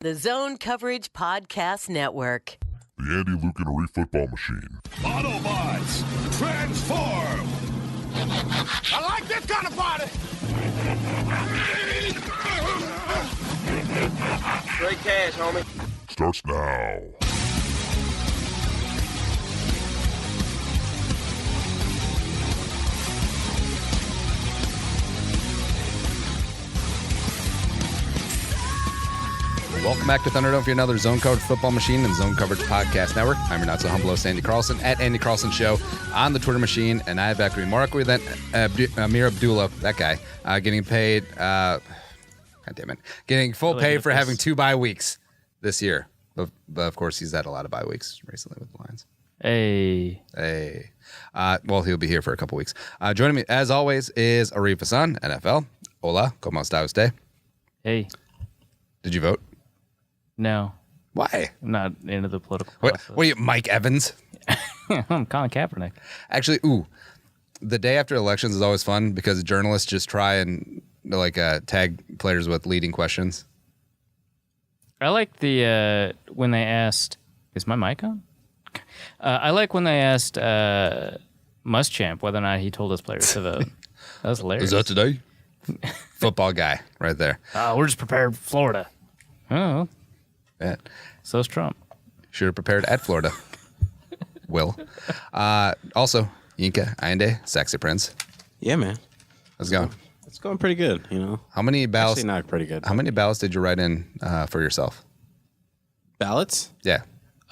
The Zone Coverage Podcast Network. The Andy Lucan Football Machine. Autobots, transform! I like this kind of party! Straight cash, homie. Starts now. Welcome back to Thunderdome for another Zone Coverage Football Machine and Zone Coverage Podcast Network. I'm your not so humble host, Andy Carlson, at Andy Carlson Show on the Twitter machine. And I have back with me more equity than Amir Abdullah, that guy, getting paid, God damn it, getting full pay for having 2 bye weeks this year. But of course, he's had a lot of bye weeks recently with the Lions. Hey. Well, he'll be here for a couple weeks. Joining me, as always, is Arif Hassan, NFL. Hola, ¿cómo está usted? Hey. Did you vote? No. Why? I'm not into the political process. What are you, Mike Evans? I'm Colin Kaepernick. Actually, the day after elections is always fun because journalists just try and tag players with leading questions. I like the when they asked, is my mic on? I like when they asked Muschamp whether or not he told his players to vote. That was hilarious. Is that today? Football guy right there. We're just prepared for Florida. Oh. Yeah. So's Trump. Should have prepared at Florida. Will. Also, Yinka Ayinde, Sexy Prince. Yeah, man. How's it going? It's going pretty good, you know. How many ballots? Actually, not pretty good. How many ballots did you write in for yourself? Ballots? Yeah.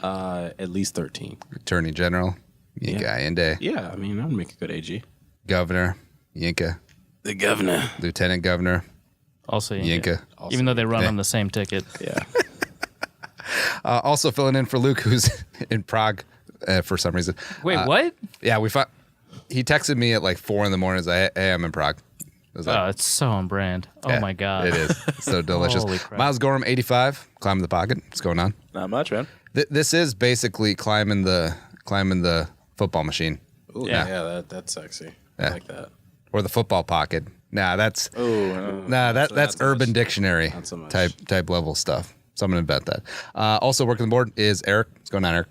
At least 13. Attorney General, Yinka Ayinde. Yeah, I mean, I would make a good AG. Governor, Yinka. The governor. Lieutenant Governor, Also Yinka. Even though they run on the same ticket. Yeah. Also filling in for Luke, who's in Prague for some reason. Wait, what? Yeah, he texted me at like 4 a.m. He's like, hey, I'm in Prague. I was like, It's so on brand. yeah, Oh, my God. It is. It's so delicious. Holy crap. Miles Gorham, 85, climbing the pocket. What's going on? Not much, man. This is basically climbing the football machine. Ooh, yeah, that's sexy. Yeah. I like that. Or the football pocket. Nah, that's that's so Urban much. Dictionary Not so much. type level stuff. So I'm gonna bet that. Also working the board is Eric. What's going on, Eric?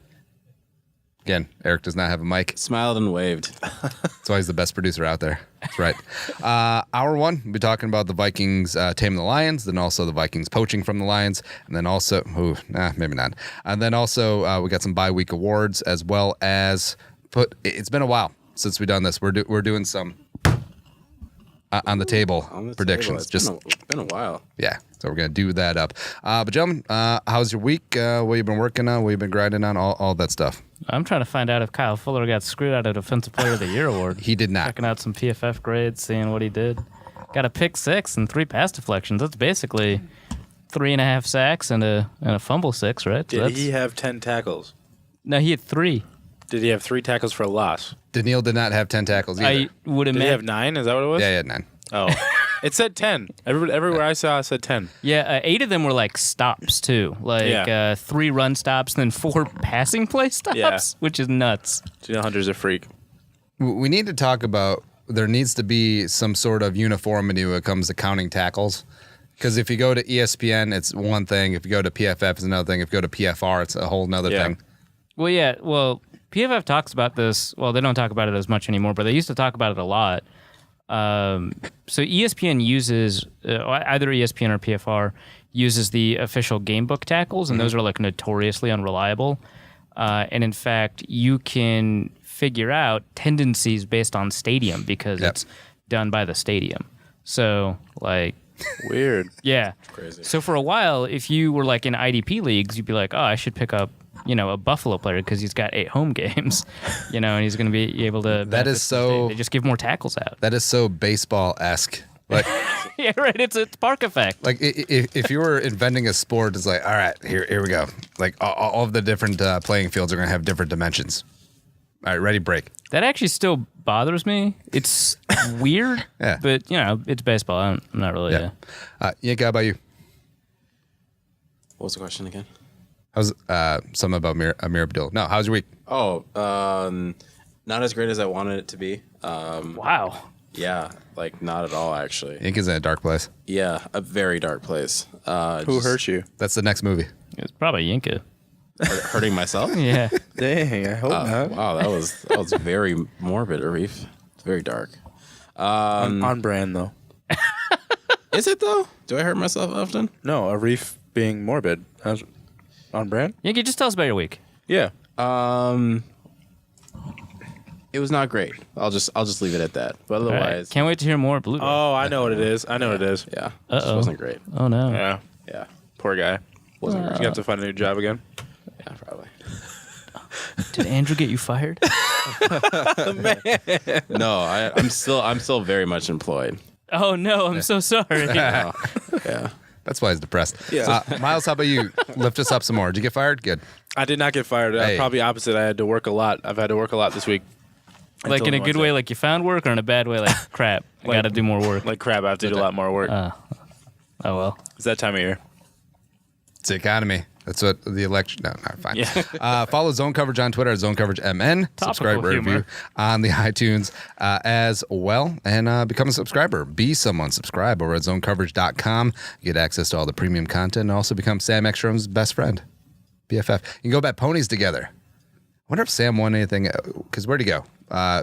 Again, Eric does not have a mic. Smiled and waved. That's why he's the best producer out there. That's right. Hour one, we'll be talking about the Vikings taming the Lions, then also the Vikings poaching from the Lions, and then also, maybe not. And then also we got some bye week awards as well as it's been a while since we've done this. We're doing some on the table predictions. It's been a while. Yeah, so we're gonna do that up. But gentlemen, how's your week? What you been working on? What you been grinding on? All that stuff. I'm trying to find out if Kyle Fuller got screwed out of Defensive Player of the Year award. He did not. Checking out some PFF grades, seeing what he did. Got a pick 6 and 3 pass deflections. That's basically 3.5 sacks and a fumble 6, right? Did he have 10 tackles? No, he had 3. Did he have 3 tackles for a loss? Daniil did not have 10 tackles either. I would Did he have 9? Is that what it was? Yeah, he had 9. Oh. It said 10. Everywhere I saw it said 10. Yeah, 8 of them were like stops too, 3 run stops, and then 4 passing play stops, which is nuts. Gino Hunter's a freak. We need to talk about there needs to be some sort of uniformity when it comes to counting tackles. Because if you go to ESPN, it's one thing. If you go to PFF, it's another thing. If you go to PFR, it's a whole nother thing. Well, PFF talks about this. Well, they don't talk about it as much anymore, but they used to talk about it a lot. So ESPN uses, either ESPN or PFR, uses the official gamebook tackles, and those are like notoriously unreliable. And in fact, you can figure out tendencies based on stadium because it's done by the stadium. So, like... Weird. Yeah. Crazy. So for a while, if you were like in IDP leagues, you'd be like, oh, I should pick up, a Buffalo player because he's got 8 home games, and he's going to be able to... That is so... They just give more tackles out. That is so baseball-esque. Like, yeah, right. It's a park effect. Like if you were inventing a sport, it's like, all right, here we go. Like all of the different playing fields are going to have different dimensions. All right, ready, break. That actually still bothers me. It's weird, Yeah. but it's baseball. I'm not really. Yeah. Yank, how about you? What was the question again? How's something about Amir Abdul? No, how's your week? Not as great as I wanted it to be. Wow. Yeah, like not at all, actually. Ink is in a dark place. Yeah, a very dark place. Who hurt you? That's the next movie. It's probably Yinka. Hurting myself? Yeah. Dang, I hope not. Wow, that was very morbid, Arif. It's very dark. On brand, though. Is it though? Do I hurt myself often? No, a reef being morbid. On brand? Yinka, just tell us about your week. Yeah. It was not great. I'll just leave it at that. But All right. otherwise, Can't wait to hear more. Blue. Oh, I know what it is. I know what it is. yeah, it just wasn't great. Oh, no. Yeah. Yeah, Poor guy. wasn't You great. have to find a new job again. Yeah, probably. Did Andrew get you fired? No, I'm still very much employed. Oh, no. I'm so sorry. Yeah. That's why he's depressed. Yeah. Miles, how about you? Lift us up some more. Did you get fired? Good. I did not get fired. Hey. Probably opposite. I had to work a lot. I've had to work a lot this week. Like in a good way, like you found work, or in a bad way, like crap, I got to do more work. Like crap, I have to do a lot more work. Oh, well. It's that time of year. It's the economy. That's what the election. No, fine. Yeah. Follow Zone Coverage on Twitter at Zone Coverage MN. Subscribe, rate, humor. review on the iTunes as well, and become a subscriber. Be someone. Subscribe over at zonecoverage.com. You get access to all the premium content, and also become Sam Ekstrom's best friend, BFF. You can go bet ponies together. I wonder if Sam won anything. Because where'd he go?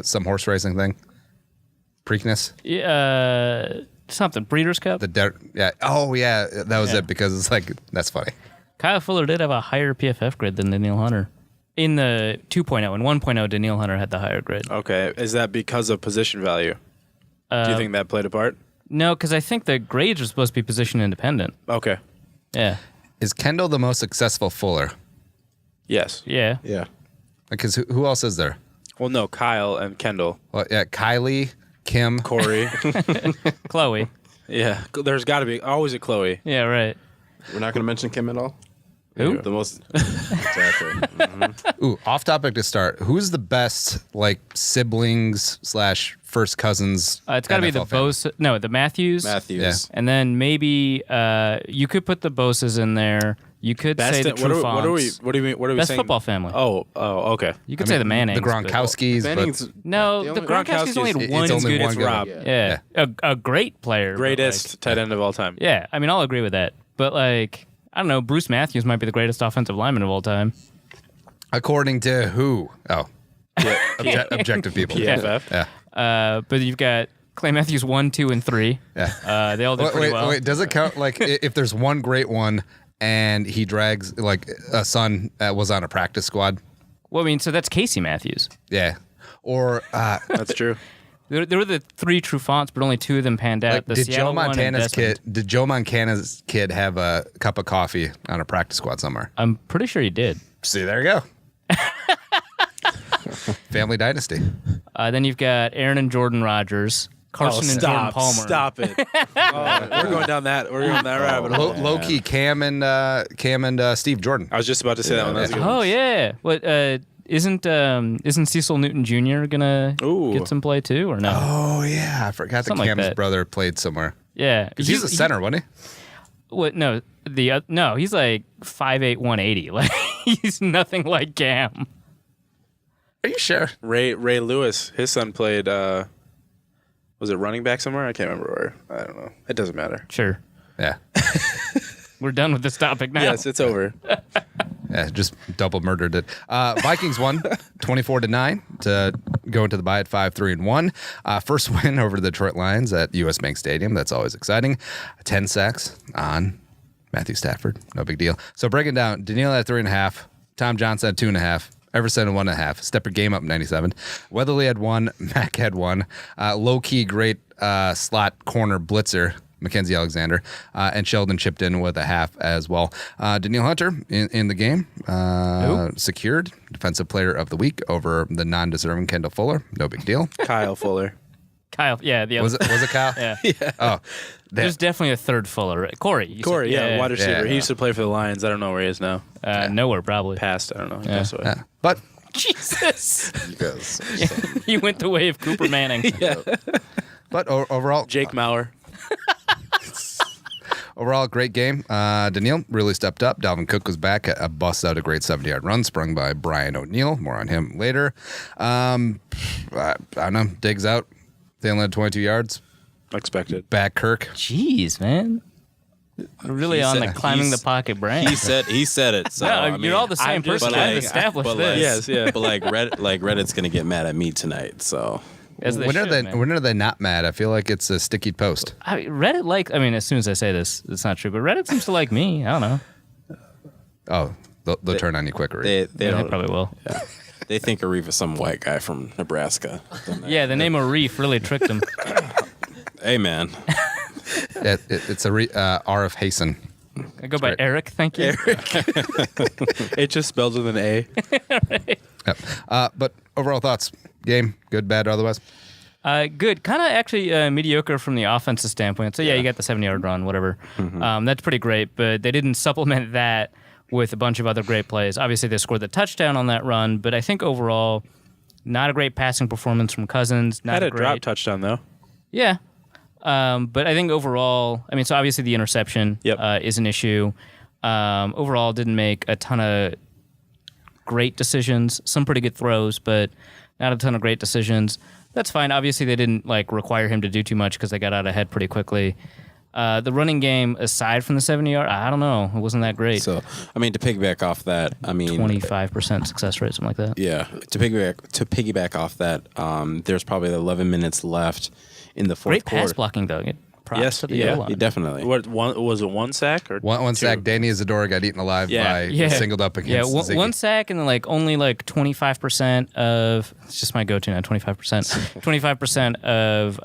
Some horse racing thing. Preakness. Yeah, something. Breeders' Cup. Yeah. Oh yeah, that was Yeah. it. Because it's like that's funny. Kyle Fuller did have a higher PFF grid than Daniil Hunter. In the 2.0 and 1.0, Daniil Hunter had the higher grid. Okay. Is that because of position value? Do you think that played a part? No, because I think the grades are supposed to be position independent. Okay. Yeah. Is Kendall the most successful Fuller? Yes. Yeah. Yeah. Because who else is there? Well, no, Kyle and Kendall. Well, yeah, Kylie, Kim. Corey. Chloe. Yeah. There's got to be always a Chloe. Yeah, right. We're not going to mention Kim at all. Who? The most exactly. Ooh, off topic to start. Who's the best like siblings / first cousins? It's got to be the NFL family? Bose. No, the Matthews. Matthews. And then maybe you could put the Boses in there. You could say the what do we? Trufants. What do you mean? What are we Best saying? football family. Oh. Okay. You could say the Mannings. The but- Gronkowskis. Banning's No, The the only- Gronkowski's only had It's one only good. one It's good Rob. one. Yeah, a great player. but, Greatest tight end of all time. like- yeah, I mean, I'll agree with that. But like, I don't know, Bruce Matthews might be the greatest offensive lineman of all time. According to who? Oh, objective people. PFF. Yeah. But you've got Clay Matthews 1, 2, and 3. Yeah. They all did pretty well. Wait, does it count? Like, if there's one great one and he drags, like, a son that was on a practice squad? Well, I mean, so that's Casey Matthews. Yeah. Or, That's true. There were the 3 Trufants, but only 2 of them panned out. like, The did Seattle one and Desmond. Did Joe Montana's kid have a cup of coffee on a practice squad somewhere? I'm pretty sure he did. See, there you go. Family dynasty. Then you've got Aaron and Jordan Rogers, Carson and Jordan Palmer. Stop it. We're going down that. We're going that rabbit hole. Low key, Cam and Steve Jordan. I was just about to say that one. That was a good one. Oh yeah. What isn't Cecil Newton Jr. gonna Ooh. get some play too, or no? Oh yeah, I forgot that Something like Cam's that. brother played somewhere. Yeah, Because he's a center, wasn't he? What? No, no. He's like 5'8", 180. Like he's nothing like Cam. Are you sure? Ray Lewis, his son played. Was it running back somewhere? I can't remember where. I don't know. It doesn't matter. Sure, Yeah. we're done with this topic now. Yes, it's over. Yeah, just double murdered it. Vikings won 24-9 to go into the bye at 5-3-1. First win over the Detroit Lions at US Bank Stadium. That's always exciting. 10 sacks on Matthew Stafford. No big deal. So breaking down, Daniil at 3.5, Tom Johnson at 2.5. Everson at 1.5. Step your game up 97. Weatherly had 1. Mack had 1. Low key great slot corner blitzer Mackenzie Alexander, and Sheldon chipped in with a half as well. Daniil Hunter in the game secured Defensive Player of the Week over the non-deserving Kendall Fuller. No big deal. Kyle Fuller. Kyle. Yeah, the other. Was it Kyle? Yeah. Oh, There's definitely a third Fuller. Right? Corey. You Corey, said, wide receiver. yeah. He used to play for the Lions. I don't know where he is now. Nowhere probably. Passed. I don't know. He passed away. yeah. But Jesus. You guys. He went the way of Cooper Manning. overall, Jake Maurer. Overall, great game. Daniil really stepped up. Dalvin Cook was back. A bust out a great 70-yard run sprung by Brian O'Neill. More on him later. I don't know. Diggs out. They only had 22 yards. Expected. Back Kirk. Jeez, man. Really on the climbing the pocket brain. He said it. So No, I you're mean, all the same person. I've established this. Yes, yeah. But Reddit's gonna get mad at me tonight. So As they When should, man. are they not mad? I feel like it's a sticky post. Reddit as soon as I say this, it's not true, but Reddit seems to like me. I don't know. Oh, they'll turn on you quicker. they They don't. probably will. They think Arif is some white guy from Nebraska. Yeah, the name Arif really tricked them. Hey man, It's a R of Hasten. I go by great. Eric, thank you. It just spells with an A. Yep. But overall thoughts? Game, good, bad, or otherwise? Good. Kind of actually mediocre from the offensive standpoint. So, you got the 7-yard run, whatever. That's pretty great, but they didn't supplement that with a bunch of other great plays. Obviously, they scored the touchdown on that run, but I think overall, not a great passing performance from Cousins. Not Had a great drop touchdown, though. Yeah. But I think overall, so obviously the interception is an issue. Overall, didn't make a ton of great decisions. Some pretty good throws, but not a ton of great decisions. That's fine. Obviously, they didn't require him to do too much because they got out ahead pretty quickly. The running game, aside from the 70-yard, I don't know. It wasn't that great. so to piggyback off that, 25% success rate, something like that. Yeah, to piggyback off that, there's probably 11 minutes left in the fourth Great quarter. pass blocking, though. Props Yes, to the yeah, O-line. Definitely. What was it? One sack or One two? sack. Danny Isadora got eaten alive by singled up against Ziggy. One sack and then only 25% of it's just my go-to now. 25% of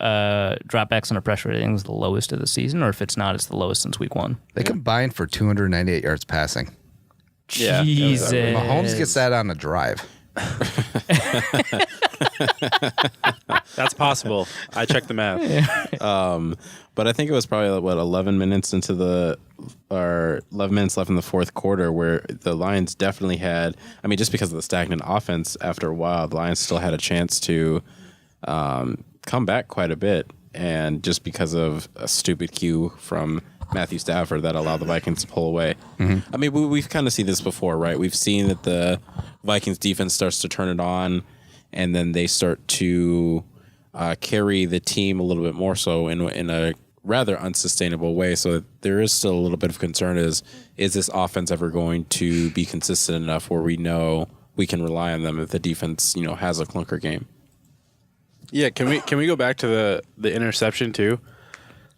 dropbacks under pressure rating is the lowest of the season, or if it's not, it's the lowest since week 1. They combined for 298 yards passing. Yeah. Jesus, Mahomes gets that on a drive. That's possible. I checked the math. But I think it was probably 11 minutes left in the fourth quarter where the Lions definitely had. Just because of the stagnant offense, after a while, the Lions still had a chance to come back quite a bit, and just because of a stupid cue from Matthew Stafford that allowed the Vikings to pull away. Mm-hmm. We've kind of seen this before, right? We've seen that the Vikings defense starts to turn it on, and then they start to carry the team a little bit more so in a rather unsustainable way. So there is still a little bit of concern: is this offense ever going to be consistent enough where we know we can rely on them if the defense has a clunker game? Yeah, can we go back to the interception too?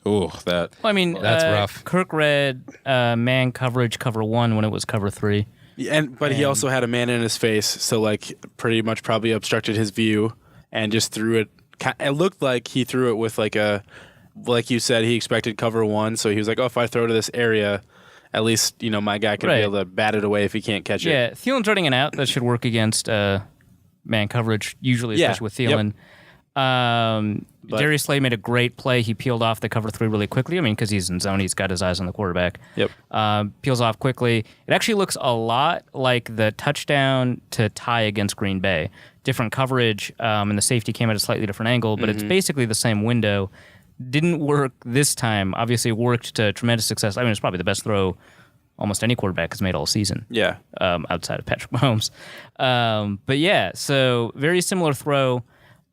Ooh, that. Well, that's rough. Kirk read man coverage cover 1 when it was cover 3. But he also had a man in his face, so pretty much probably obstructed his view and just threw it. It looked like he threw it with like you said, he expected cover 1, so he was like, oh, if I throw to this area, at least my guy can be able to bat it away if he can't catch it. Yeah, Thielen's running an out. That should work against man coverage, usually, especially with Thielen. Yep. Darius Slay made a great play. He peeled off the cover 3 really quickly. Because he's in zone, he's got his eyes on the quarterback. Yep. Peels off quickly. It actually looks a lot like the touchdown to tie against Green Bay. Different coverage, and the safety came at a slightly different angle, but it's basically the same window. Didn't work this time. Obviously, worked to tremendous success. It's probably the best throw almost any quarterback has made all season. Yeah. Outside of Patrick Mahomes. But yeah, so very similar throw.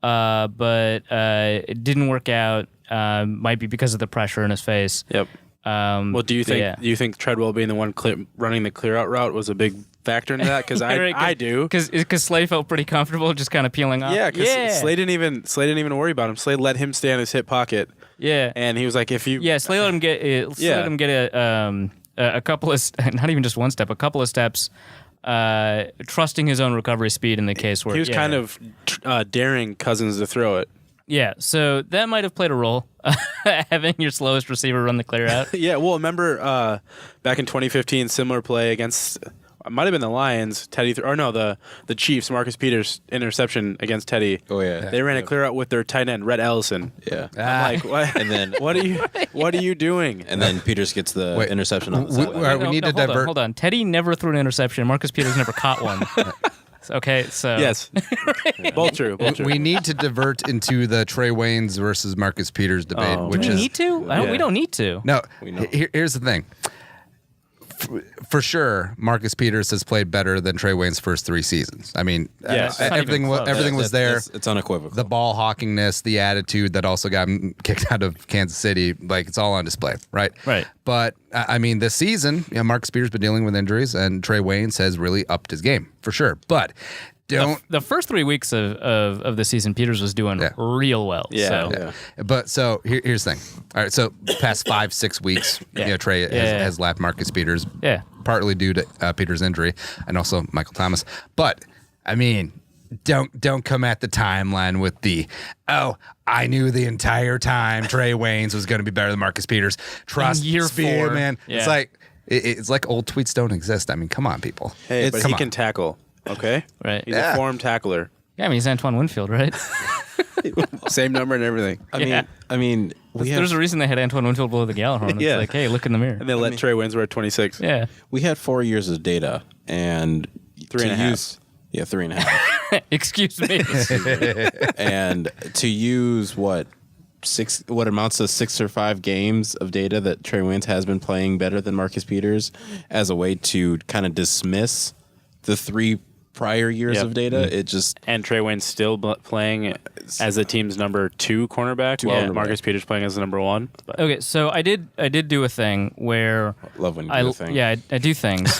But it didn't work out. Might be because of the pressure in his face. Yep. Well, do you think Treadwell being the one running the clear out route was a big factor into that? Because I do. Because Slay felt pretty comfortable just kind of peeling off. Yeah, because Slay didn't even worry about him. Slay let him stay in his hip pocket. Yeah. And he was like, if you Slay let him get a couple of not even just one step, a couple of steps. Trusting his own recovery speed in the case where he was kind of daring Cousins to throw it. Yeah, so that might have played a role, having your slowest receiver run the clear out. Yeah, well, remember back in 2015, similar play against, it might have been the Lions, the Chiefs, Marcus Peters interception against Teddy. Oh, yeah. They ran a clear out with their tight end, Rhett Ellison. Yeah. I'm like, what? And then what are you doing? And then Peters gets the interception on the sideline. We need to divert. Hold on. Teddy never threw an interception. Marcus Peters never caught one. Okay, so yes, both true. We need to divert into the Trey Waynes versus Marcus Peters debate. Do we need to? We don't need to. No. Here's the thing. for sure, Marcus Peters has played better than Trey Wayne's first 3 seasons. I mean, Yes. everything was there. It's unequivocal. The ball hawkingness, the attitude that also got him kicked out of Kansas City, like it's all on display, right? Right. But I mean, this season, Marcus Peters been dealing with injuries, and Trey Waynes has really upped his game for sure. But the first 3 weeks of the season, Peters was doing real well. Yeah. So. But so here's the thing. All right, so past 5-6 weeks, Trey has lapped Marcus Peters. Yeah. Partly due to Peters' injury and also Michael Thomas. But I mean, don't come at the timeline with I knew the entire time Trey Waynes was going to be better than Marcus Peters. Trust year me, 4, man. yeah. It's like old tweets don't exist. I mean, come on, people. Hey, but come he on. can tackle. Okay, Right. He's a formed tackler. Yeah, I mean, he's Antoine Winfield, right? Same number and everything. I mean, There's a reason they had Antoine Winfield below the Gallagher. It's Yeah. like, hey, look in the mirror. And they let Trey Waynes wear at 26. Yeah. we had 4 years of data and 3.5. 3.5. Excuse me. And to use what amounts to 6 or 5 games of data that Trey Waynes has been playing better than Marcus Peters as a way to kind of dismiss the 3 prior years of data, it just... And Trey Wayne's still playing as the team's number 2 cornerback, while Marcus Peters playing as the number 1. But. Okay, so I did do a thing where Love when you do a thing. Yeah, I do things.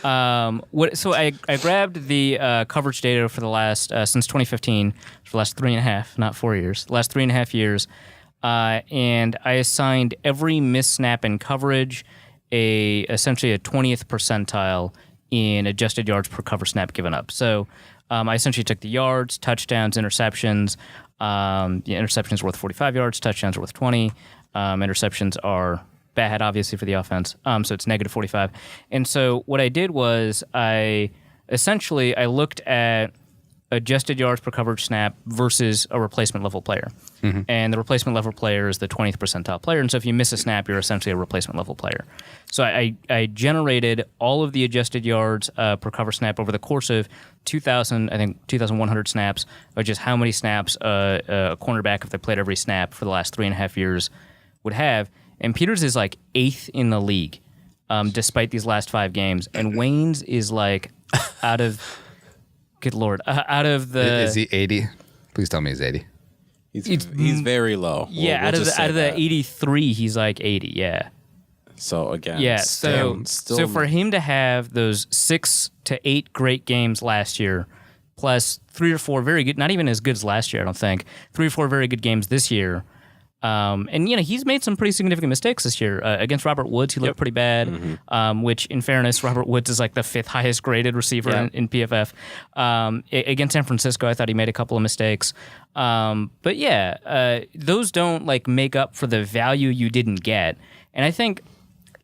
So I grabbed the coverage data for the last since 2015, for the last 3.5, not 4 years, the last 3.5 years, and I assigned every missed snap in coverage essentially a 20th percentile in adjusted yards per cover snap given up. So I essentially took the yards, touchdowns, interceptions. Interceptions worth 45 yards, touchdowns are worth 20. Interceptions are bad, obviously, for the offense. So it's negative 45. And so what I did was I looked at adjusted yards per coverage snap versus a replacement level player. Mm-hmm. And the replacement level player is the 20th percentile player. And so if you miss a snap, you're essentially a replacement level player. So I generated all of the adjusted yards per cover snap over the course of 2,100 snaps, or just how many snaps a cornerback, if they played every snap for the last 3.5 years, would have. And Peters is like 8th in the league, despite these last 5 games. And Waynes is like out of... Good Lord. Out of the... Is he 80? Please tell me he's 80. He's very low. Yeah, we'll out of the 83, he's like 80, yeah. So, again... Yeah, still, so for him to have those 6 to 8 great games last year, plus 3 or 4 very good, not even as good as last year, I don't think, 3 or 4 very good games this year, and he's made some pretty significant mistakes this year. Against Robert Woods, he looked pretty bad. Mm-hmm. Which, in fairness, Robert Woods is like the 5th highest graded receiver in PFF. Against San Francisco, I thought he made a couple of mistakes. But yeah, those don't like make up for the value you didn't get. And I think,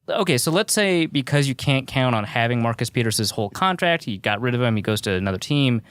okay, so let's say because you can't count on having Marcus Peters' whole contract, you got rid of him, he goes to another team.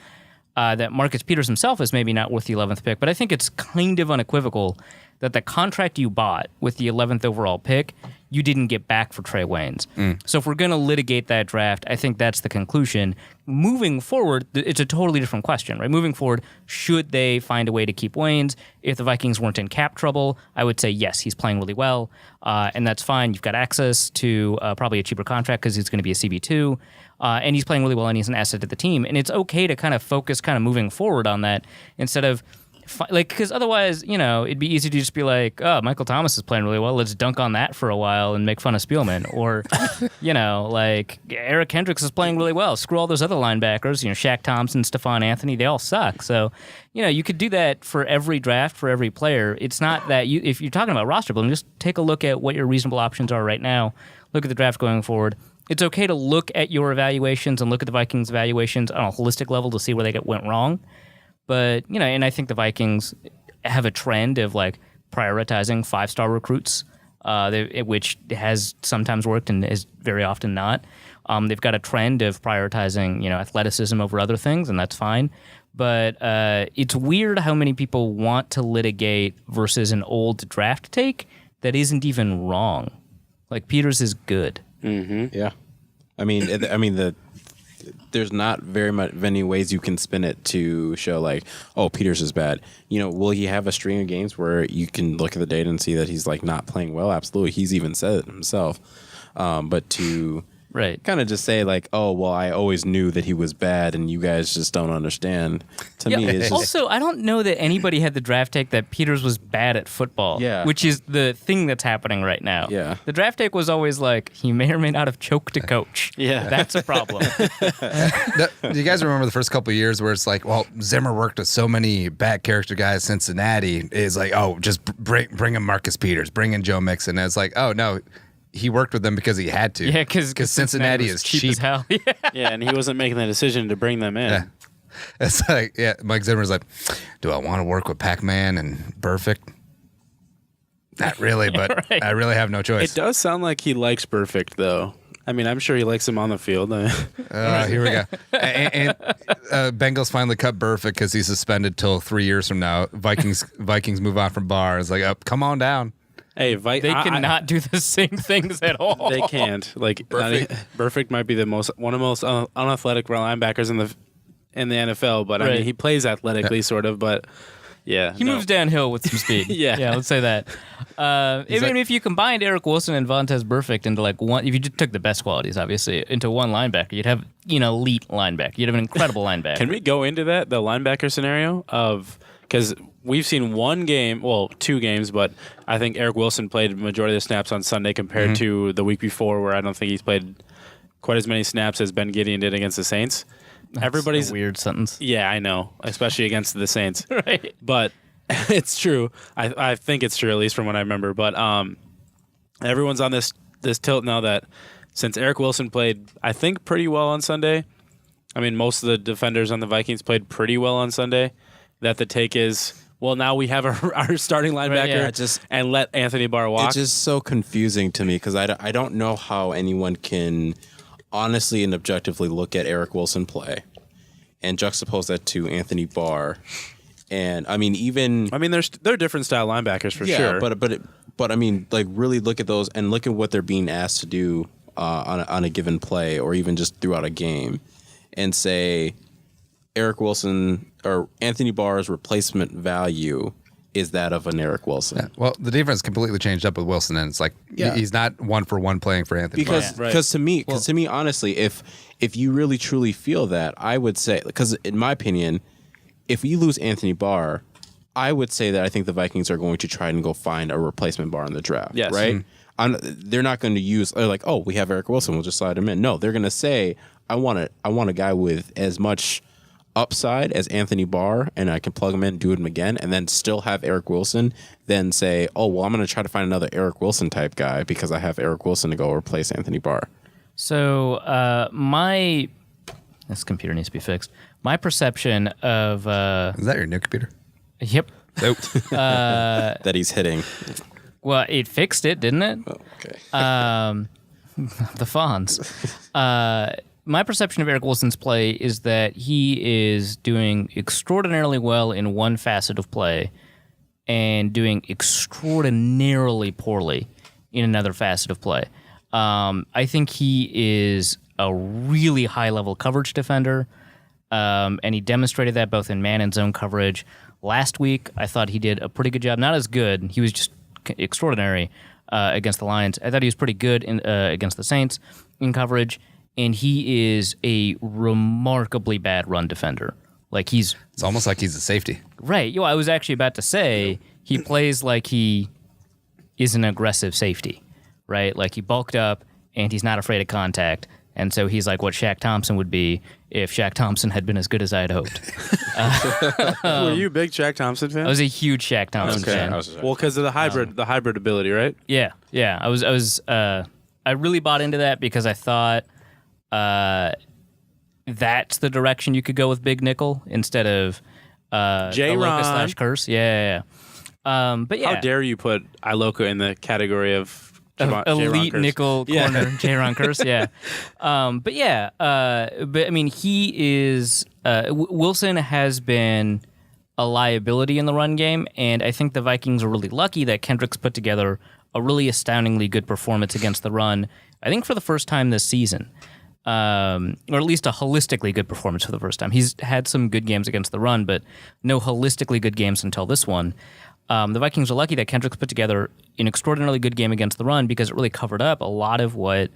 That Marcus Peters himself is maybe not worth the 11th pick, but I think it's kind of unequivocal that the contract you bought with the 11th overall pick, you didn't get back for Trey Waynes. So if we're going to litigate that draft, I think that's the conclusion. Moving forward, it's a totally different question, right? Moving forward, should they find a way to keep Waynes? If the Vikings weren't in cap trouble, I would say yes, he's playing really well, and that's fine. You've got access to probably a cheaper contract because he's going to be a CB2. And he's playing really well, and he's an asset to the team. And it's okay to kind of focus kind of moving forward on that instead of, because otherwise, it'd be easy to just be like, oh, Michael Thomas is playing really well. Let's dunk on that for a while and make fun of Spielman. Or, like Eric Hendricks is playing really well. Screw all those other linebackers, Shaq Thompson, Stephon Anthony, they all suck. So, you could do that for every draft, for every player. It's not that if you're talking about roster building, just take a look at what your reasonable options are right now. Look at the draft going forward. It's okay to look at your evaluations and look at the Vikings' evaluations on a holistic level to see where they went wrong. But, and I think the Vikings have a trend of like prioritizing 5-star recruits, which has sometimes worked and is very often not. They've got a trend of prioritizing, athleticism over other things, and that's fine. But it's weird how many people want to litigate versus an old draft take that isn't even wrong. Like Peters is good. Mm-hmm. Yeah, there's not very many ways you can spin it to show like, oh, Peters is bad. Will he have a string of games where you can look at the data and see that he's like not playing well? Absolutely, he's even said it himself. But to Right. kind of just say like, oh, well, I always knew that he was bad and you guys just don't understand. To me, it's just, Also, I don't know that anybody had the draft take that Peters was bad at football, which is the thing that's happening right now. Yeah. The draft take was always like, he may or may not have choked a coach. Yeah. That's a problem. Do you guys remember the first couple of years where it's like, well, Zimmer worked with so many bad character guys. Cincinnati is like, oh, just bring in Marcus Peters, bring in Joe Mixon. And it's like, oh no, he worked with them because he had to. Yeah, because Cincinnati was is cheap as hell. Yeah. Yeah, and he wasn't making the decision to bring them in. Yeah. It's like, Mike Zimmer's like, do I want to work with Pac-Man and Perfect? Not really, but Right. I really have no choice. It does sound like he likes Perfect, though. I mean, I'm sure he likes him on the field. Here we go. And Bengals finally cut Perfect because he's suspended till 3 years from now. Vikings move on from Barr. It's like, oh, come on down. Hey, They cannot do the same things at all. They can't. Like Perfect might be one of the most unathletic linebackers in the NFL, but I Right. mean, he plays athletically, sort of. But yeah, He moves downhill with some speed. Yeah. Let's say that. If you combined Eric Wilson and Vontez Burfict into like one, if you just took the best qualities, obviously, into one linebacker, you'd have an elite linebacker. You'd have an incredible linebacker. Can we go into the linebacker scenario because we've seen two games, but I think Eric Wilson played the majority of the snaps on Sunday compared to the week before, where I don't think he's played quite as many snaps as Ben Gideon did against the Saints. Everybody's a weird sentence. Yeah, I know, especially against the Saints. Right. But it's true. I think it's true, at least from what I remember. But everyone's on this tilt now that since Eric Wilson played, I think, pretty well on Sunday. I mean, most of the defenders on the Vikings played pretty well on Sunday. That the take is, well, now we have our starting linebacker and let Anthony Barr walk. it's just so confusing to me because I don't know how anyone can honestly and objectively look at Eric Wilson play and juxtapose that to Anthony Barr. And I mean, they're different style linebackers for sure. But I mean, like, really look at those and look at what they're being asked to do on a given play or even just throughout a game, and say Eric Wilson or Anthony Barr's replacement value is that of an Eric Wilson. Yeah. Well, the defense completely changed up with Wilson, and it's like he's not 1-for-1 playing for Anthony. Because to me, honestly, if you really truly feel that, I would say, because in my opinion, if you lose Anthony Barr, I would say that I think the Vikings are going to try and go find a replacement Barr in the draft. Yes. Right? They're not going to use, they're like, oh, we have Eric Wilson, we'll just slide him in. No, they're going to say, I want a guy with as much upside as Anthony Barr, and I can plug him in, do him again, and then still have Eric Wilson, then say, oh, well, I'm going to try to find another Eric Wilson type guy because I have Eric Wilson to go replace Anthony Barr. So this computer needs to be fixed. My perception of Is that your new computer? Yep. Nope. That he's hitting. Well, it fixed it, didn't it? Oh, okay. The Fonz. My perception of Eric Wilson's play is that he is doing extraordinarily well in one facet of play and doing extraordinarily poorly in another facet of play. I think he is a really high-level coverage defender, and he demonstrated that both in man and zone coverage. Last week, I thought he did a pretty good job. Not as good. He was just extraordinary against the Lions. I thought he was pretty good against the Saints in coverage. And he is a remarkably bad run defender. Like it's almost like he's a safety. Right. I was actually about to say he plays like he is an aggressive safety, right? Like he bulked up and he's not afraid of contact. And so he's like what Shaq Thompson would be if Shaq Thompson had been as good as I had hoped. Were you a big Shaq Thompson fan? I was a huge Shaq Thompson fan. Well, because of the hybrid ability, right? Yeah. I really bought into that because I thought that's the direction you could go with Big Nickel instead of J-Ron /Curse. Yeah. But yeah. How dare you put Iloka in the category of elite nickel corner, J-Ron Curse, yeah. But I mean, he is Wilson has been a liability in the run game, and I think the Vikings are really lucky that Kendricks put together a really astoundingly good performance against the run, I think for the first time this season. Or at least a holistically good performance for the first time. He's had some good games against the run, but no holistically good games until this one. The Vikings are lucky that Kendricks put together an extraordinarily good game against the run because it really covered up a lot of what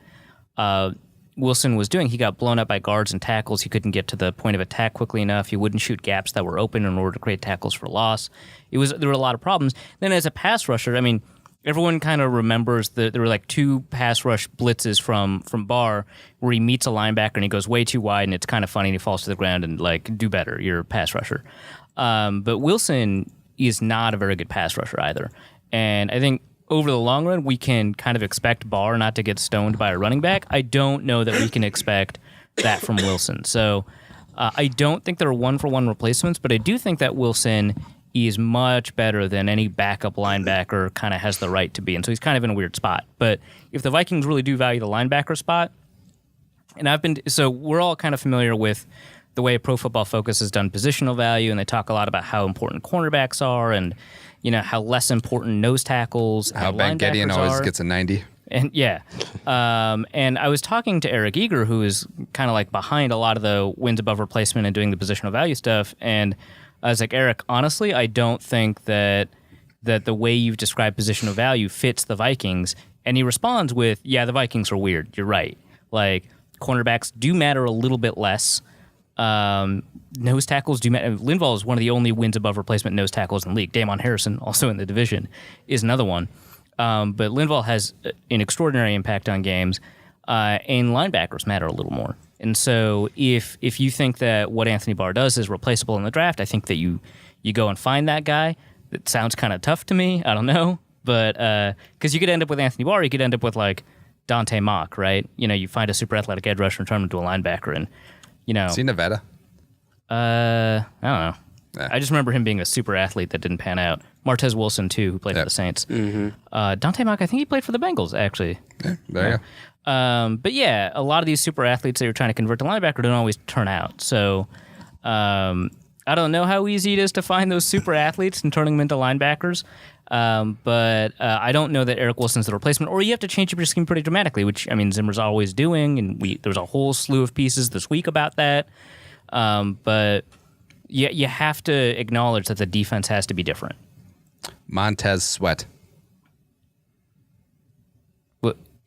Wilson was doing. He got blown up by guards and tackles. He couldn't get to the point of attack quickly enough. He wouldn't shoot gaps that were open in order to create tackles for loss. There were a lot of problems. Then as a pass rusher, I mean, everyone kind of remembers that there were like 2 pass rush blitzes from Barr where he meets a linebacker and he goes way too wide and it's kind of funny and he falls to the ground and like, do better, you're a pass rusher. But Wilson is not a very good pass rusher either. And I think over the long run, we can kind of expect Barr not to get stoned by a running back. I don't know that we can expect that from Wilson. So I don't think they're one-for-one replacements, but I do think that Wilson is much better than any backup linebacker kind of has the right to be. And so he's kind of in a weird spot. But if the Vikings really do value the linebacker spot, so we're all kind of familiar with the way Pro Football Focus has done positional value, and they talk a lot about how important cornerbacks are and how less important nose tackles, How linebackers Gideon always are. gets a 90. And and I was talking to Eric Eager, who is kind of like behind a lot of the wins above replacement and doing the positional value stuff. And I was like, Eric, honestly, I don't think that the way you've described positional value fits the Vikings. And he responds with, yeah, the Vikings are weird. You're right. Like, cornerbacks do matter a little bit less. Nose tackles do matter. Linval is one of the only wins above replacement nose tackles in the league. Damon Harrison, also in the division, is another one. But Linval has an extraordinary impact on games, and linebackers matter a little more. And so if you think that what Anthony Barr does is replaceable in the draft, I think that you go and find that guy. It sounds kind of tough to me. I don't know. But because you could end up with Anthony Barr, you could end up with like Dante Mock, right? You find a super athletic edge rusher and turn him into a linebacker. And, Is he Nevada? I don't know. Yeah. I just remember him being a super athlete that didn't pan out. Martez Wilson, too, who played for the Saints. Mm-hmm. Dante Mock, I think he played for the Bengals, actually. Yeah, there you go. But yeah, a lot of these super athletes that you're trying to convert to linebacker don't always turn out. So I don't know how easy it is to find those super athletes and turning them into linebackers. But I don't know that Eric Wilson's the replacement, or you have to change up your scheme pretty dramatically, which, I mean, Zimmer's always doing, and there's a whole slew of pieces this week about that. But you have to acknowledge that the defense has to be different. Montez Sweat.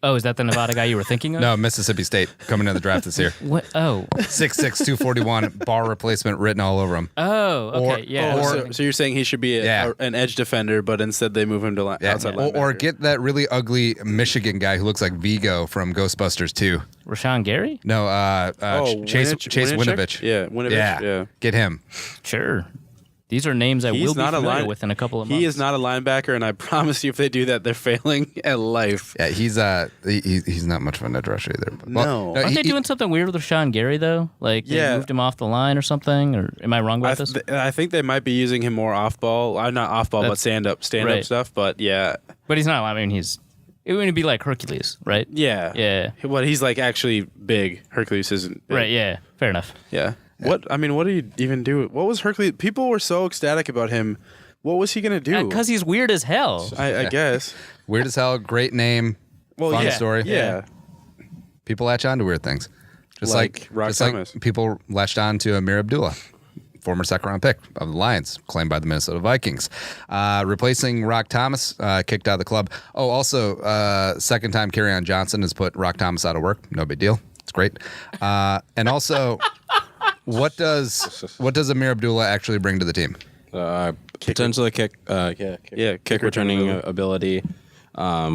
Oh, is that the Nevada guy you were thinking of? No, Mississippi State coming in the draft this year. What? Oh. 6'6", 241, Barr replacement written all over him. Oh, okay, yeah. So you're saying he should be an edge defender, but instead they move him to outside linebacker. Or get that really ugly Michigan guy who looks like Vigo from Ghostbusters 2. Rashawn Gary? No, Chase Winovich. Yeah, Winovich. Yeah. Get him. Sure. These are names I will be familiar with in a couple of months. He is not a linebacker, and I promise you, if they do that, they're failing at life. Yeah, he's not much of an edge rusher either. No. Aren't they doing something weird with Rashawn Gary, though? Like, they moved him off the line or something? Or am I wrong about this? I think they might be using him more off-ball. Not off-ball, but stand-up right. stuff. But, yeah. But he's not. I mean, it would be like Hercules, right? Yeah. Yeah. Well, he's, like, actually big. Hercules isn't big. Right, yeah. Fair enough. Yeah. What do you even do? What was Hercules? People were so ecstatic about him. What was he going to do? Because he's weird as hell. I guess. Weird as hell, great name, fun story. Yeah. People latch on to weird things. Just Like Rock Thomas. like people latched on to Amir Abdullah, former second-round pick of the Lions, claimed by the Minnesota Vikings. Replacing Rock Thomas, kicked out of the club. Oh, also, second-time Kerryon Johnson has put Rock Thomas out of work. No big deal. It's great. And also... What does Amir Abdullah actually bring to the team? Potentially kick returning ability,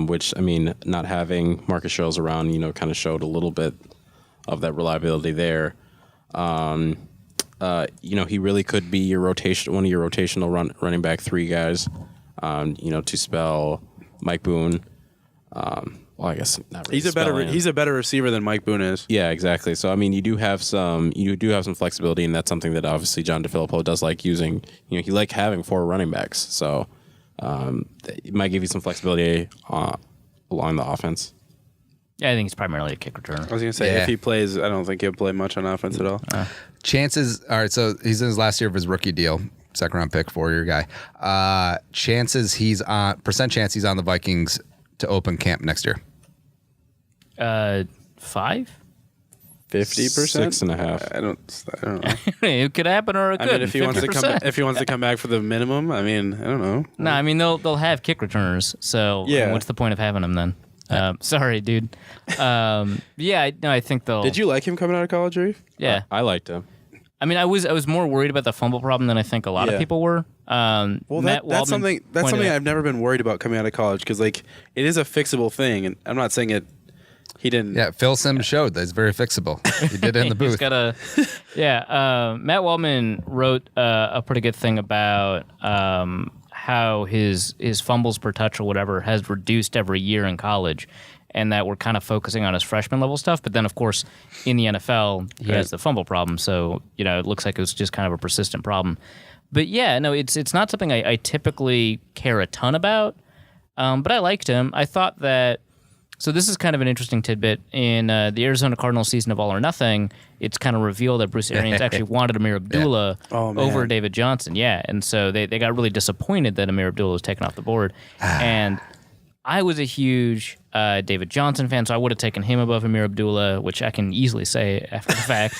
which, I mean, not having Marcus Sherrills around, kind of showed a little bit of that reliability there. He really could be one of your rotational running back 3 guys, to spell Mike Boone. Well, I guess not really he's a better receiver than Mike Boone is. Yeah, exactly. So I mean, you do have some flexibility, and that's something that obviously John DeFilippo does like using. He like having 4 running backs, so it might give you some flexibility along the offense. Yeah, I think he's primarily a kick returner. I was gonna say if he plays, I don't think he'll play much on offense at all. Chances. All right, so he's in his last year of his rookie deal. Second round pick, 4-year guy. Chance he's on the Vikings to open camp next year. 5? 50%? 6.5. I don't know. It could happen or it could. I mean, if he wants to come back for the minimum, I mean, I don't know. No, I mean they'll have kick returners. So I mean, what's the point of having them then? Sorry, dude. I think they'll. Did you like him coming out of college, Reef? Yeah. I liked him. I mean, I was more worried about the fumble problem than I think a lot of people were. Well, that's something I've never been worried about coming out of college because like it is a fixable thing, and I'm not saying it. He didn't. Yeah, Phil Simms showed that it's very fixable. He did it in the booth. Matt Waldman wrote a pretty good thing about how his fumbles per touch or whatever has reduced every year in college, and that we're kind of focusing on his freshman level stuff. But then, of course, in the NFL, he has the fumble problem. So, it looks like it was just kind of a persistent problem. But yeah, no, it's not something I typically care a ton about. But I liked him. I thought that. So this is kind of an interesting tidbit. In the Arizona Cardinals season of All or Nothing, it's kind of revealed that Bruce Arians actually wanted Amir Abdullah over David Johnson. Yeah, and so they got really disappointed that Amir Abdullah was taken off the board. And I was a huge David Johnson fan, so I would have taken him above Amir Abdullah, which I can easily say after the fact.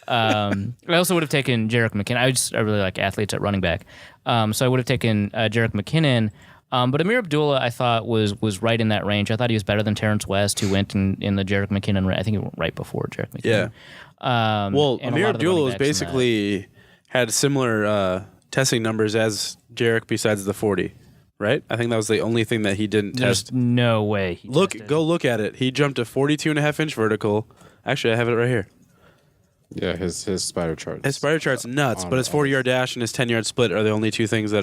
I also would have taken Jerick McKinnon. I really like athletes at running back. So I would have taken Jerick McKinnon. But Amir Abdullah, I thought, was right in that range. I thought he was better than Terrence West, who went in the Jerick McKinnon. I think he went right before Jerick McKinnon. Yeah. Amir Abdullah was basically had similar testing numbers as Jerick besides the 40, right? I think that was the only thing that he didn't test. There's no way. Go look at it. He jumped a 42.5-inch vertical. Actually, I have it right here. Yeah, his spider chart. His spider chart's nuts, but his 40-yard dash and his 10-yard split are the only two things that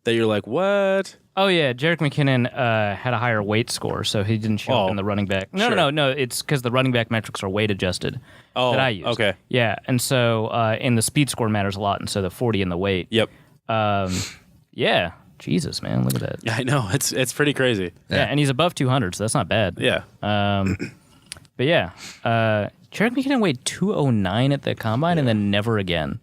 you're like, what? Oh, yeah. Jerick McKinnon had a higher weight score, so he didn't show up in the running back. No. It's because the running back metrics are weight adjusted that I use. Okay. Yeah, and so and the speed score matters a lot, and so the 40 and the weight. Yep. Yeah. Jesus, man. Look at that. Yeah, I know. It's pretty crazy. Yeah, and he's above 200, so that's not bad. Yeah. But yeah. Jerick McKinnon weighed 209 at the combine and then never again.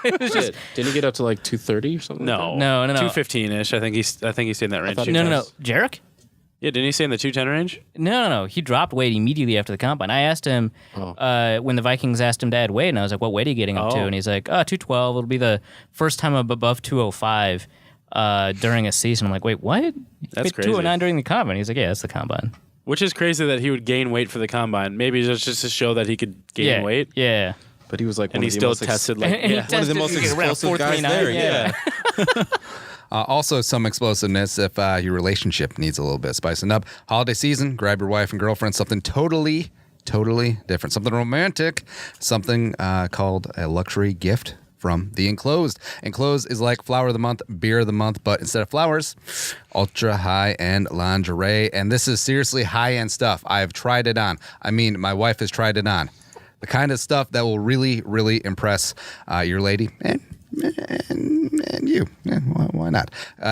It was just Didn't he get up to like 230 or something? No. No. 215-ish. I think he stayed in that range. No. Jerick? Yeah, didn't he stay in the 210 range? No. He dropped weight immediately after the combine. I asked him when the Vikings asked him to add weight, and I was like, what weight are you getting up to? And he's like, 212. It'll be the first time I'm above 205 during a season. I'm like, wait, what? That's crazy. 209 during the combine. He's like, yeah, that's the combine. Which is crazy that he would gain weight for the combine. Maybe just to show that he could gain weight. Yeah. But he was like, and he still tested like one of the most explosive guys there. Yeah. Also, some explosiveness if your relationship needs a little bit of spicing up. Holiday season, grab your wife and girlfriend something totally different, something romantic, something called a luxury gift from the Enclosed. Enclosed is like flower of the month, beer of the month, but instead of flowers, ultra high-end lingerie. And this is seriously high-end stuff. I have tried it on. I mean, my wife has tried it on. The kind of stuff that will really, really impress your lady and you. Yeah, why not?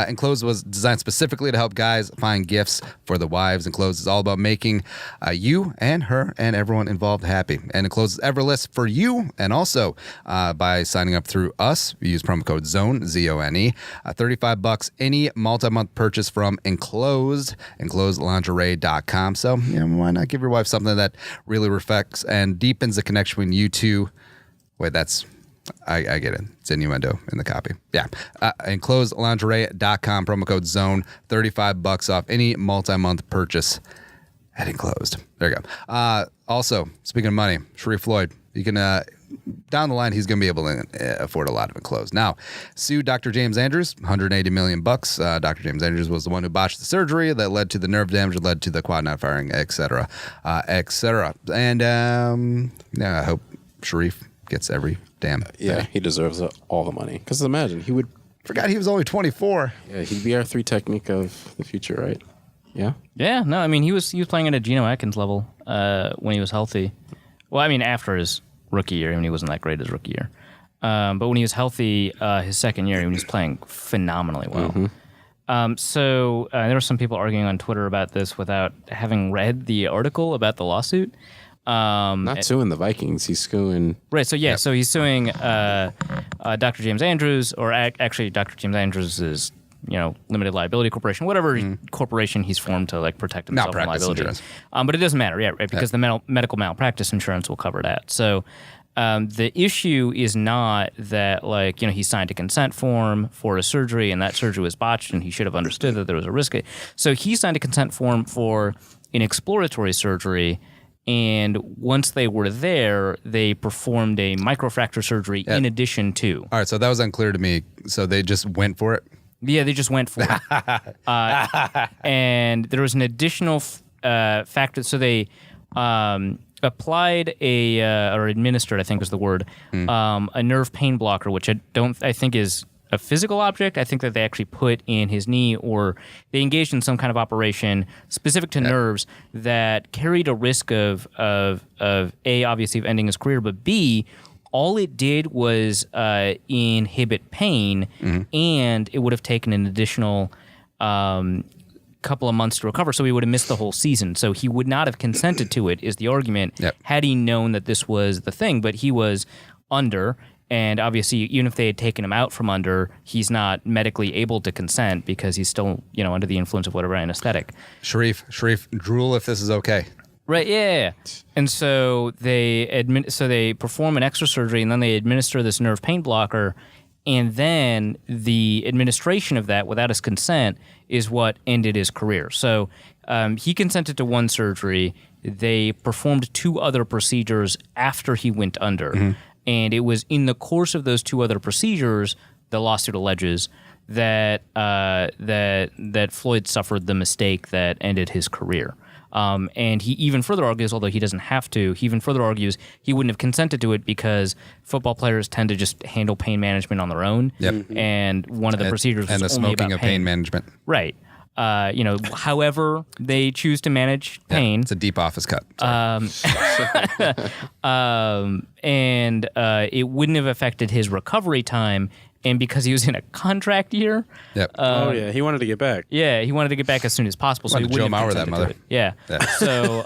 Enclosed was designed specifically to help guys find gifts for the wives. Enclosed is all about making you and her and everyone involved happy. And Enclosed is effortless for you. And also by signing up through us, you use promo code ZONE, Z-O-N-E, $35 any multi-month purchase from Enclosed, enclosedlingerie.com. So why not give your wife something that really reflects and deepens the connection between you two? Wait, I get it. It's innuendo in the copy. Yeah. Enclosedlingerie.com, promo code ZONE, $35 off any multi-month purchase at Enclosed. There you go. Also, speaking of money, Sharif Floyd, you can, down the line, he's going to be able to afford a lot of Enclosed. Now, sue Dr. James Andrews, $180 million. Dr. James Andrews was the one who botched the surgery that led to the nerve damage, that led to the quad not firing, et cetera, et cetera. And I hope Sharif gets every damn thing. Yeah, he deserves all the money. Because imagine, he would... Forgot he was only 24. Yeah, he'd be our 3 technique of the future, right? Yeah? Yeah, no, I mean, he was playing at a Geno Atkins level when he was healthy. Well, I mean, after his rookie year, I mean, he wasn't that great his rookie year. But when he was healthy, his second year, he was playing phenomenally well. Mm-hmm. So there were some people arguing on Twitter about this without having read the article about the lawsuit. Not suing the Vikings, he's suing... Right, so yeah, so he's suing Dr. James Andrews, or actually Dr. James Andrews is, limited liability corporation, whatever corporation he's formed to like protect himself from liability. But it doesn't matter, yeah, right, because the medical malpractice insurance will cover that. So The issue is not that, like, he signed a consent form for a surgery and that surgery was botched and he should have understood that there was a risk. So he signed a consent form for an exploratory surgery, and once they were there, they performed a microfracture surgery in addition to. All right, so that was unclear to me. So they just went for it? Yeah, they just went for it. And there was an additional factor. So they applied or administered, I think was the word, a nerve pain blocker, which I think is a physical object. I think that they actually put in his knee, or they engaged in some kind of operation specific to nerves that carried a risk of A, obviously of ending his career, but B, all it did was inhibit pain, and it would have taken an additional couple of months to recover, so he would have missed the whole season. So he would not have consented to it, is the argument, had he known that this was the thing. But he was under, and obviously, even if they had taken him out from under, he's not medically able to consent because he's still, under the influence of whatever anesthetic. Sharif, drool if this is okay. Right, yeah. And so they perform an extra surgery, and then they administer this nerve pain blocker, and then the administration of that without his consent is what ended his career. So he consented to one surgery. They performed 2 other procedures after he went under. And it was in the course of those 2 other procedures, the lawsuit alleges, that Floyd suffered the mistake that ended his career. And he even further argues, although he doesn't have to, he wouldn't have consented to it because football players tend to just handle pain management on their own. And one of the procedures was and the only smoking about of pain management. Right. However they choose to manage pain. It's a deep office cut. And it wouldn't have affected his recovery time. And because he was in a contract year, he wanted to get back. Yeah, he wanted to get back as soon as possible. So he Joe wouldn't have Mauer that consented mother. to it. Yeah. So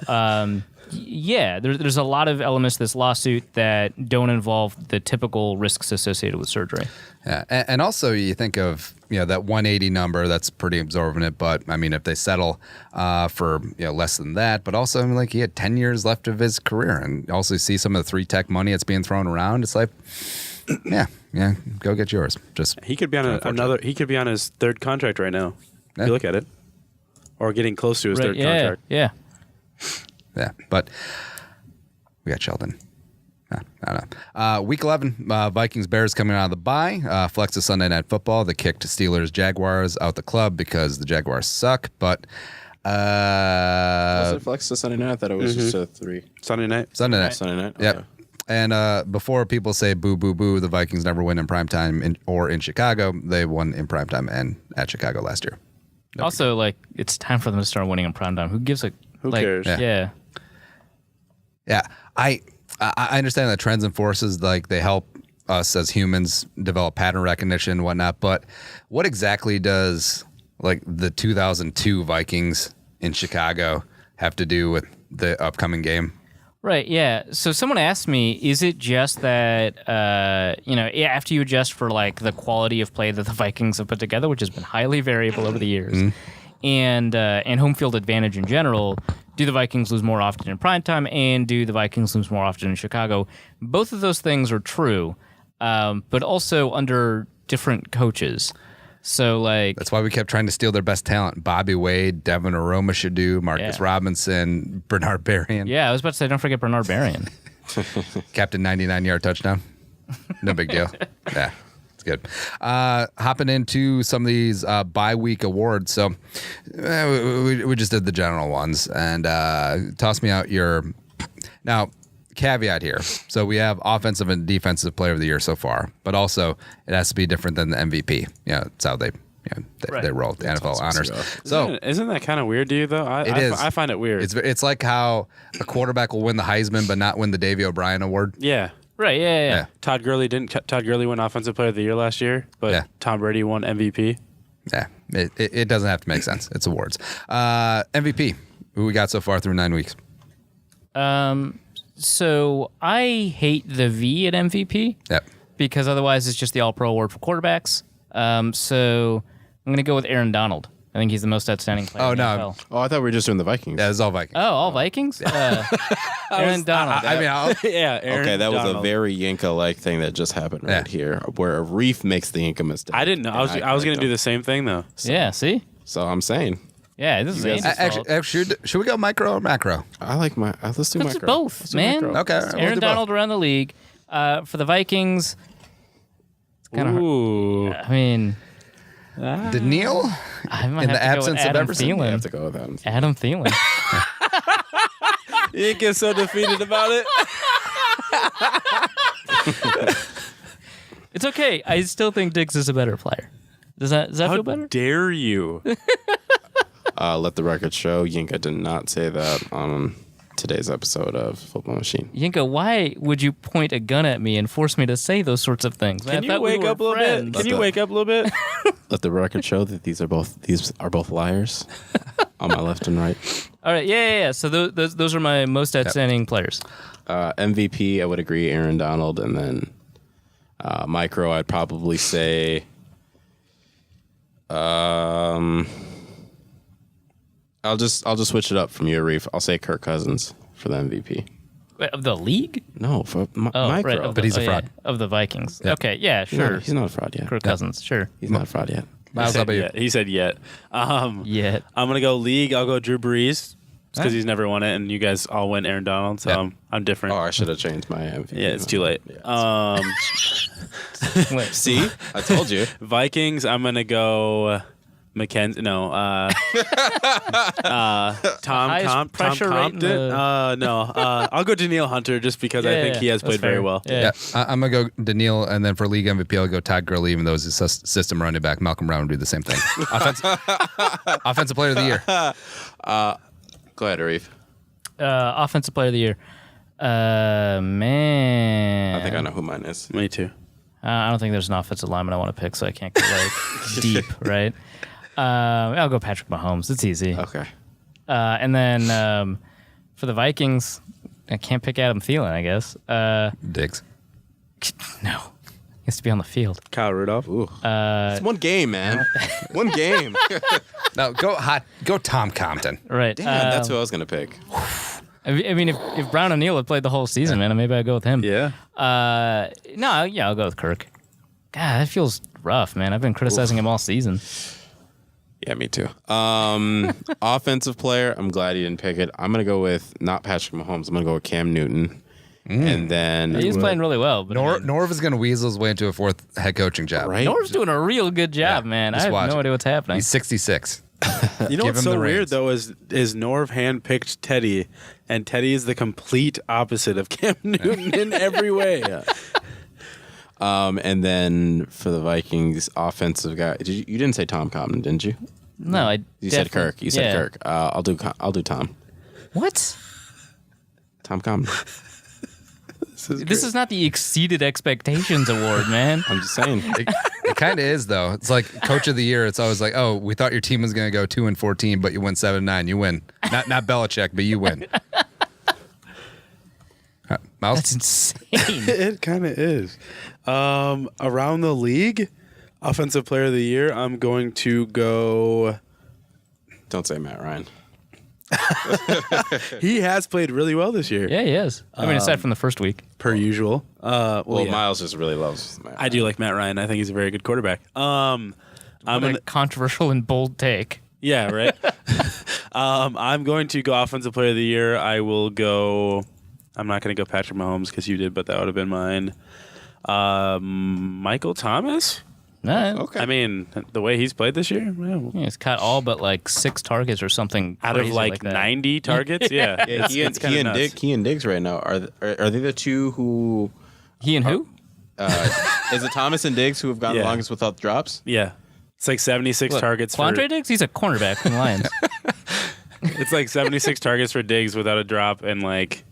there's a lot of elements to this lawsuit that don't involve the typical risks associated with surgery. Yeah, and also you think of that 180 number, that's pretty absorbent. But I mean, if they settle for less than that, but also like he had 10 years left of his career, and also see some of the 3-tech money that's being thrown around. It's like, yeah, go get yours. Just he could be on He could be on his 3rd contract right now. If you look at it, or getting close to his 3rd contract. Yeah. Yeah, but we got Sheldon. I don't know. Week 11, Vikings Bears coming out of the bye. Flex of Sunday Night Football. The kick to Steelers Jaguars out the club because the Jaguars suck. But was it flex to Sunday night? I thought it was just a 3. Sunday night. Sunday night. Okay. Yep. And before people say boo, boo, boo, the Vikings never win in primetime or in Chicago. They won in primetime and at Chicago last year. Also, it's time for them to start winning in primetime. Who gives a... Who cares? Yeah. Yeah. I understand that trends and forces, they help us as humans develop pattern recognition and whatnot, but what exactly does, the 2002 Vikings in Chicago have to do with the upcoming game? Right, yeah. So someone asked me, is it just that, after you adjust for, the quality of play that the Vikings have put together, which has been highly variable over the years, and home field advantage in general, do the Vikings lose more often in primetime, and do the Vikings lose more often in Chicago? Both of those things are true, but also under different coaches. So, that's why we kept trying to steal their best talent. Bobby Wade, Devin Aroma-Shadu, Marcus Robinson, Bernard Berrien. Yeah, I was about to say, don't forget Bernard Berrien. Captain 99-yard touchdown. No big deal. Yeah, it's good. Hopping into some of these bye week awards. So we just did the general ones. And toss me out your... Now, caveat here. So we have offensive and defensive player of the year so far, but also it has to be different than the MVP. It's how they roll the NFL honors. So isn't that kind of weird to you though? I find it weird. It's like how a quarterback will win the Heisman but not win the Davey O'Brien Award. Yeah. Right. Yeah. Todd Gurley win Offensive Player of the Year last year, but Tom Brady won MVP. Yeah. It doesn't have to make sense. It's awards. MVP. Who we got so far through 9 weeks? So I hate the V at MVP. Yep. Because otherwise it's just the All-Pro award for quarterbacks. So I'm going to go with Aaron Donald. I think he's the most outstanding player. Oh, in the no. NFL. Oh, I thought we were just doing the Vikings. Yeah, it's all Vikings. Oh, all Vikings? Aaron Donald. I mean, I'll, Yeah, Aaron Okay, that was a Donald. very Yinka-like thing that just happened right here, where a reef makes the Yinka mistake. I didn't know. I was going to do the same thing though. Yeah, see? So I'm saying, Yeah, this is Andy's fault. actually, should we go micro or macro? I like my. Let's do Let's do micro. both, Let's do man. micro. Okay, we'll Aaron do both. Donald around the league. For the Vikings, kinda hard. Ooh. I mean, Daniil? I might In have the to go with absence of Adam Everson? I Thielen. have to go with that. Adam Thielen. You didn't get so defeated about it. It's okay. I still think Diggs is a better player. Does that How feel better? dare you? Let the record show Yinka did not say that on today's episode of Football Machine. Yinka, why would you point a gun at me and force me to say those sorts of things? Man, Can I you thought we wake were up a little friends. bit? Can you wake up a little bit? Let the record show that these are both liars on my left and right. All right, yeah. So those are my most outstanding players. MVP, I would agree, Aaron Donald, and then micro, I'd probably say. I'll just switch it up from you, Reef. I'll say Kirk Cousins for the MVP. Wait, of the league? No, for Oh, micro. right. But he's a fraud. Yeah, of the Vikings. Yeah. Okay, yeah, sure. He's not a fraud yet. Kirk Cousins, sure. He's not a fraud yet. Miles, how about you? He said yet. Yeah. I'm gonna go league. I'll go Drew Brees because he's never won it, and you guys all went Aaron Donald. So Yeah. I'm different. Oh, I should have changed my MVP. Yeah, it's too late. Wait, See, I told you. Vikings. I'm gonna go Mackenzie. No. Tom highest pressure rate in Compton. the- No. I'll go Daniil Hunter just because I think he has that's played very fair. well. Yeah. I'm going to go Daniil, and then for league MVP, I'll go Todd Gurley, even though he's a system running back. Malcolm Brown would do the same thing. Offensive player of the year. Go ahead, Arif. Offensive player of the year. Man. I think I know who mine is. Me too. I don't think there's an offensive lineman I want to pick, so I can't go like deep, right? I'll go Patrick Mahomes. It's easy. Okay. And then for the Vikings, I can't pick Adam Thielen, I guess. Diggs. No. He has to be on the field. Kyle Rudolph. Ooh. It's one game, man. One game. No, go Tom Compton. Right. Damn, that's who I was gonna pick. I mean, if Brown O'Neal had played the whole season, man, maybe I'd go with him. Yeah. No, yeah, I'll go with Kirk. God, that feels rough, man. I've been criticizing him all season. Yeah, me too. Offensive player, I'm glad he didn't pick it. I'm gonna go with not Patrick Mahomes. I'm gonna go with Cam Newton, and then He's playing really well. But Norv is going to weasel his way into a fourth head coaching job. right. Norv's doing a real good job, man. I just have watch no it. idea what's happening. He's 66. You know Give what's him so the weird reins. though is Norv handpicked Teddy, and Teddy is the complete opposite of Cam Newton in every way. And then for the Vikings, offensive guy. You didn't say Tom Compton, didn't you? No, I. You said definitely- Kirk. You said yeah. Kirk. I'll do Tom. What? Tom Compton. This is not the exceeded expectations award, man. I'm just saying. It kind of is, though. It's like coach of the year. It's always like, oh, we thought your team was going to go 2-14, but you win 7-9. You win. Not Belichick, but you win. Miles? That's insane. It kind of is. Around the league, offensive player of the year, I'm going to go. Don't say Matt Ryan. He has played really well this year, Yeah, he is. I mean, aside from the first week. per usual. Well, Yeah. Miles just really loves Matt. I do like Matt Ryan. I think he's a very good quarterback. I'm What a gonna, controversial and bold take. yeah, right. I'm going to go offensive player of the year. I will go. I'm not going to go Patrick Mahomes because you did, but that would have been mine. Michael Thomas. No, Okay. I mean, the way he's played this year, well, he's caught all but like 6 targets or something out of crazy like that. 90 targets, yeah. Yeah, it's kinda nuts. He and Diggs right now are they the two who He and who? is it Thomas and Diggs who have gone Yeah. the longest without drops? Yeah, it's like 76 targets. Quandre Diggs? He's a cornerback from the Lions. It's like 76 targets for Diggs without a drop, and like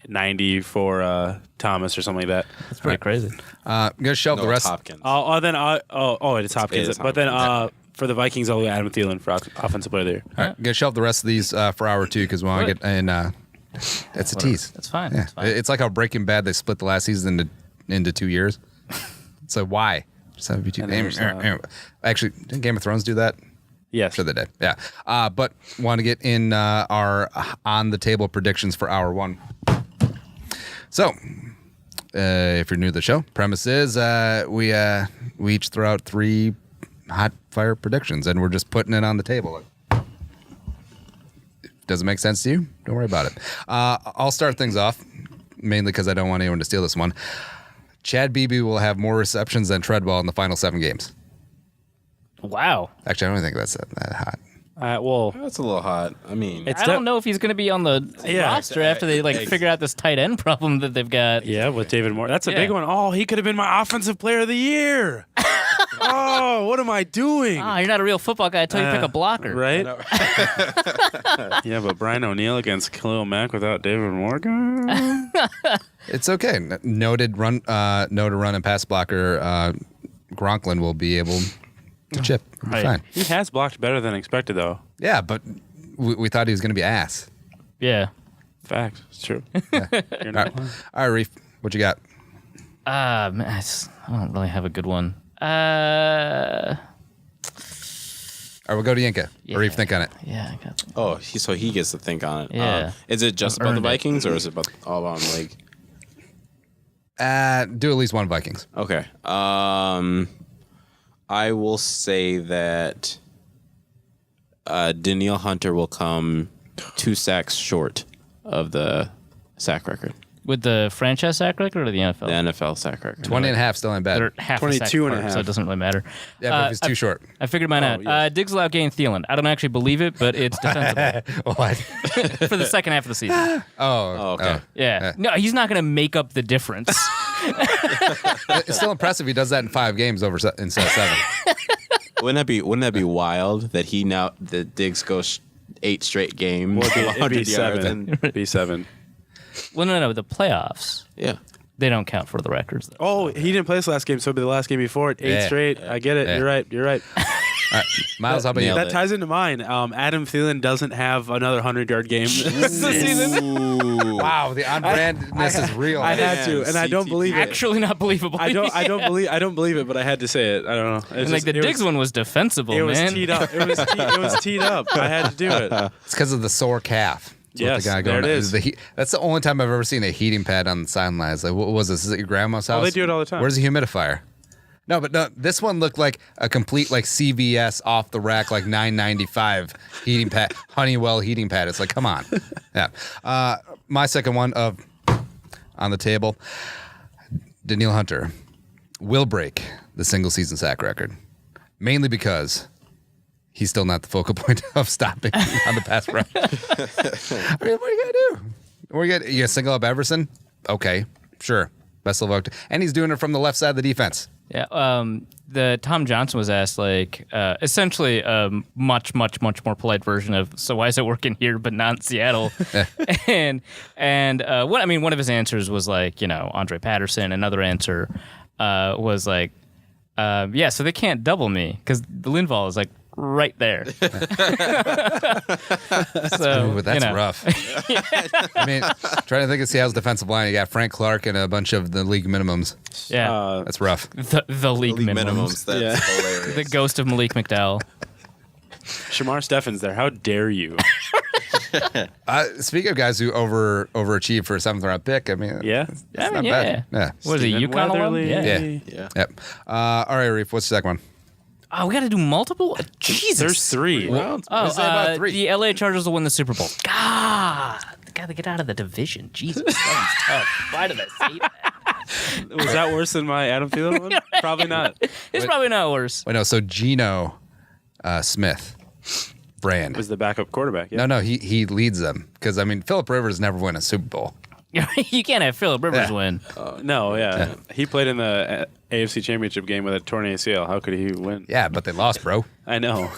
90 for Thomas or something like that. That's pretty crazy. I'm going to shelve the rest. Hopkins. It's Hopkins. It is But then Hopkins. for the Vikings, I'll go Adam Thielen for offensive player of the year. All right, I'm going to shelve the rest of these for hour 2 because we want to Good. get in. It's a tease. That's fine. Yeah. That's fine. It's like how Breaking Bad, they split the last season into 2 years. So why? Just have it be two. I never saw it. Actually, didn't Game of Thrones do that? Yes. Sure they did. Yeah. But want to get in our on the table predictions for hour one. So, if you're new to the show, premise is we each throw out 3 hot fire predictions, and we're just putting it on the table. Does it make sense to you? Don't worry about it. I'll start things off, mainly because I don't want anyone to steal this one. Chad Beebe will have more receptions than Treadwell in the final 7 games. Wow. Actually, I don't think that's that hot. Well, That's a little hot. I mean, I don't know if he's going to be on the roster after they figure out this tight end problem that they've got. yeah, with David Moore. That's a big one. Oh, he could have been my offensive player of the year. Oh, what am I doing? Ah, you're not a real football guy until you pick a blocker. Right? Yeah, but Brian O'Neill against Khalil Mack without David Morgan. It's okay. Noted run and pass blocker Gronklin will be able to chip. It'll be Right. fine. He has blocked better than expected, though. Yeah, but we thought he was going to be ass. Yeah. Fact. It's true. You're All not right, all right, Reef, what you got? Man, I don't really have a good one. Yeah, All right, we'll go to Yinka. Yeah. Or Reef, think on it. I got. oh, so he gets to think on it. Yeah. Is it just I've about the earned it. Vikings, or is it about all about the league? Do at least one Vikings. Okay. I will say that Danielle Hunter will come 2 sacks short of the sack record, With the franchise sack record or the NFL? the NFL sack record. 20 and a half still ain't bad. They're half a sack 22 and a apart, so half. it doesn't really matter. Yeah, but if it's too short. I figured mine out. yes. Diggs will outgain Thielen. I don't actually believe it, but it's defensible What? for the second half of the season. Oh, okay. Yeah. No, he's not going to make up the difference. It's still impressive he does that in 5 games instead of 7. Wouldn't that be wild that Diggs goes 8 straight games, It'd be 100 yards, 7. and Be 7. Well, no. The playoffs, yeah. they don't count for the records. Though. Oh, he didn't play this last game, so it'd be the last game before it. 8 Yeah. straight. I get it. Yeah. You're right. All right, Miles, how about you? Nailed That it. ties into mine. Adam Thielen doesn't have another 100-yard game this season. Ooh. Wow, the on-brandness is real. I man. had to, and I don't CTP. believe it. Actually, not believable. I don't believe it, but I had to say it. I don't know. It's And like just- the it Diggs was, one was defensible, It was man. teed up. It was teed up. I had to do it. It's because of the sore calf. That's what Yes, the guy there going it on. is. That's the only time I've ever seen a heating pad on the sidelines. Like, what was this? Is it your grandma's house? they do it all the time. Where's the humidifier? No, but no, this one looked like a complete like CVS off the rack like $9.95 heating pad, Honeywell heating pad. It's like, come on. Yeah. My second one of on the table, Danielle Hunter will break the single season sack record, mainly because he's still not the focal point of stopping on the pass rush. I mean, what are you gonna do? You gonna single up Everson? Okay, sure. Best of luck. And he's doing it from the left side of the defense. Yeah. The Tom Johnson was asked essentially a much more polite version of, so why is it working here but not in Seattle? and one of his answers was like, Andre Patterson. Another answer was like, so they can't double me because the Linval is like right there. So Ooh, that's rough. I mean, trying to think of Seattle's defensive line. You got Frank Clark and a bunch of the league minimums. Yeah. That's rough. The league minimums. That's hilarious. The ghost of Malik McDowell. Shamar Steffen's there. How dare you? Speaking of guys who overachieve for a 7th round pick, I mean, Yeah. it's I mean, not yeah. bad. Yeah. What is it, Stephen UConn alum? Weatherly. Yeah. Yeah. Yep. All right, Reef, what's the second one? Oh, we got to do multiple? Jesus. There's 3. What Oh, is that about 3? the LA Chargers will win the Super Bowl. God, they got to get out of the division. Jesus, that one's tough. Why did I say that? Was that worse than my Adam Thielen one? Probably not. It's probably not worse. Wait, no, so Geno Smith, Brand. Was the backup quarterback. Yeah. No, he leads them. Because, I mean, Phillip Rivers never won a Super Bowl. You can't have Phillip Rivers Yeah. win. No, yeah. He played in the AFC Championship game with a torn ACL. How could he win? Yeah, but they lost, bro. I know.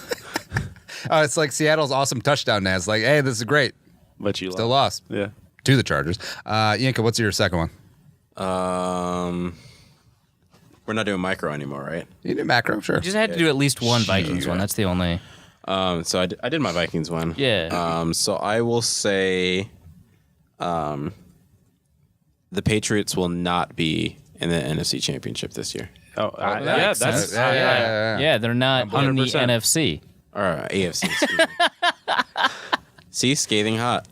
It's like Seattle's awesome touchdown now. It's like, hey, this is great. But you Still lost. lost Yeah. to the Chargers. Yinka, what's your second one? We're not doing micro anymore, right? You do macro, sure. You just had to do at least one Vikings one. That's the only. So I did my Vikings one. Yeah. So I will say, the Patriots will not be in the NFC Championship this year. Oh, that yeah. makes That's sense. Yeah, they're not in the 100%. NFC. Or AFC. Excuse me. See, scathing hot.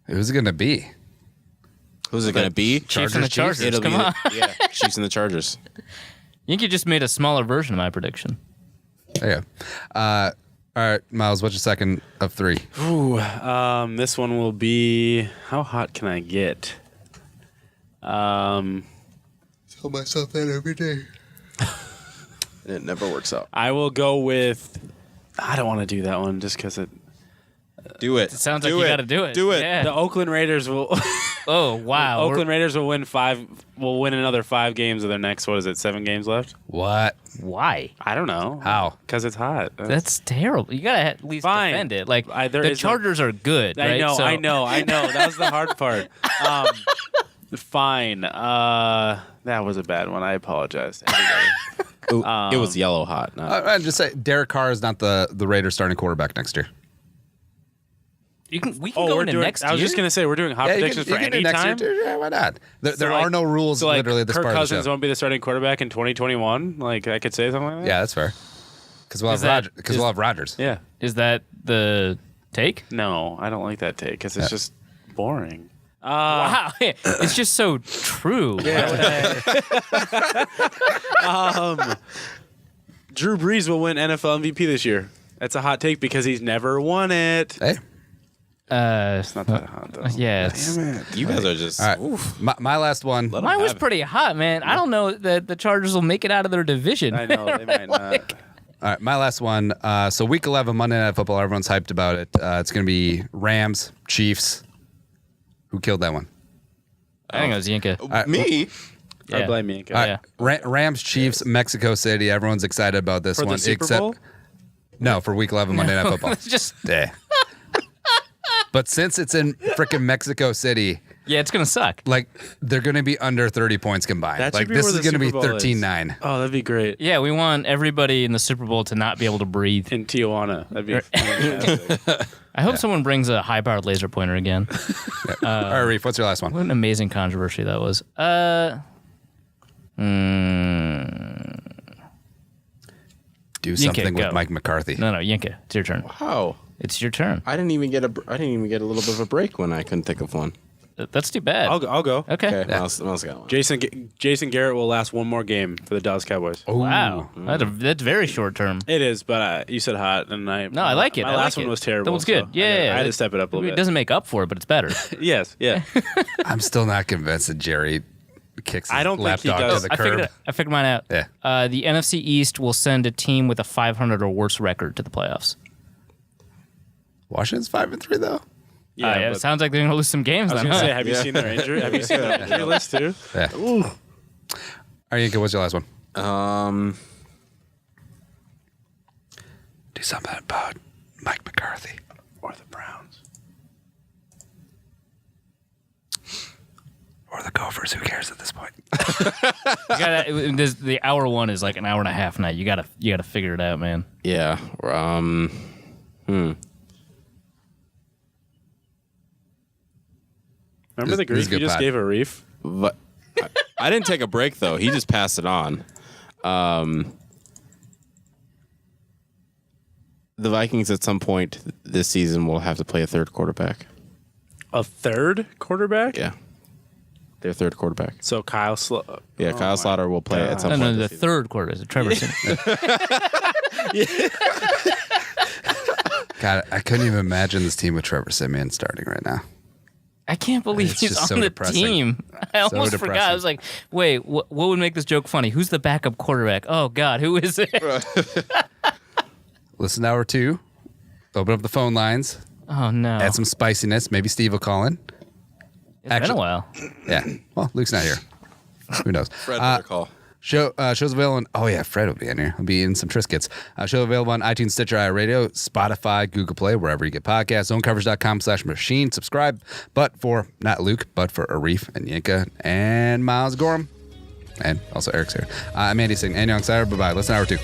Who's it going to be? Who's it going to be? Chiefs and the Chargers. It'll Come be on. Yeah, Chiefs and the Chargers. Yankee just made a smaller version of my prediction. There you go. All right, Miles, what's your second of 3? Ooh, this one will be, how hot can I get? Tell myself that every day. It never works out. I will go with, I don't want to do that one just because it. Do it. It sounds like you got to do it. Do it. Yeah. The Oakland Raiders will. Oh wow! Oakland Raiders will win another 5 games of their next. What is it? 7 games left. What? Why? I don't know. How? Because it's hot. That's terrible. You gotta at least Fine. defend it. Like There the is Chargers are good. Right? I know. That was the hard part. Fine. That was a bad one. I apologize. Everybody. Ooh, it was yellow hot. Not I'd just say Derek Carr is not the Raiders starting quarterback next year. We can go into next year. I was just gonna say we're doing hot predictions for any time. Yeah, why not? There So, are like- no rules So like literally at this Kirk part of the Cousins show. won't be the starting quarterback in 2021. Like I could say something like that. Yeah, that's fair. Because we'll Is have that- Rodgers. Because we'll have Rodgers. Yeah. Is that the take? No, I don't like that take because it's just boring. Wow, it's just so true. Drew Brees will win NFL MVP this year. That's a hot take because he's never won it. Hey. It's not that hot though. Yeah, it's, you guys are just. All right. Oof. My last one. Let 'em mine was have it. pretty hot, man. I don't know that the Chargers will make it out of their division. I know they might not. All right, my last one. So week 11, Monday Night Football. Everyone's hyped about it. It's going to be Rams, Chiefs. Who killed that one? I think it was Yinka. Me? I Yeah. blame me. All right, Yeah. Rams, Chiefs, Mexico City. Everyone's excited about this For the one. Super Bowl? No, for week 11, Monday Night Football. It's just Yeah. But since it's in freaking Mexico City, yeah, it's gonna suck. like they're going to be under 30 points combined. That should Like be this where is the going to be Super Bowl is. 13-9. Oh, that'd be great. Yeah, we want everybody in the Super Bowl to not be able to breathe. In Tijuana, that'd be fantastic. I hope someone brings a high-powered laser pointer again. All right, Reef, what's your last one? What an amazing controversy that was. Do Yinka, something with go. Mike McCarthy. No, Yinka, it's your turn. Wow. It's your turn. I didn't even get a little bit of a break when I couldn't think of one. That's too bad. I'll go. Okay. Okay, Miles got one. Jason Garrett will last one more game for the Dallas Cowboys. Wow, that's very short term. It is, but you said hot, and I like it. My I last like one it. was terrible. That one's good. so Yeah, I had to step it up a little It bit. doesn't make up for it, but it's better. Yes, yeah. I'm still not convinced that Jerry kicks his I don't think he lapdog does. to the I curb. figured mine out. Yeah. The NFC East will send a team with a 500 or worse record to the playoffs. Washington's 5-3 though. Yeah, it but sounds like they're going to lose some games. I was Then, gonna huh? say, have you seen their injury? Have you seen their injury list too? Yeah. All right, Yinka, what's your last one? Do something about Mike McCarthy. Or the Browns. Or the Gophers. Who cares at this point? You gotta, the hour one is like an hour and a half now. You gotta figure it out, man. Yeah. Remember the This is grief good you just pod. gave a reef? But I didn't take a break though. He just passed it on. The Vikings at some point this season will have to play a third quarterback. A third quarterback? Yeah. Their third quarterback. So Kyle Yeah, Kyle Slaughter will play at some No, point. the this season. third quarter is it Trevor. God, I couldn't even imagine this team with Trevor Siemian starting right now. I can't believe It's he's just on so the depressing. team. I almost forgot. depressing. I was like, wait, what would make this joke funny? Who's the backup quarterback? Oh, God, who is it? Listen to hour 2. Open up the phone lines. Oh, no. Add some spiciness. Maybe Steve will call in. It's been a while. Yeah. Well, Luke's not here. Who knows? Fred better call. Show's available on, oh yeah, Fred will be in here. He'll be eating some Triscuits. Show available on iTunes, Stitcher, iRadio, Spotify, Google Play, wherever you get podcasts, zonecoverage.com/machine. Subscribe, but for, not Luke, but for Arif and Yinka and Miles Gorham. And also Eric's here. I'm Andy Singh and Young Sider. Bye-bye. Listen to hour 2.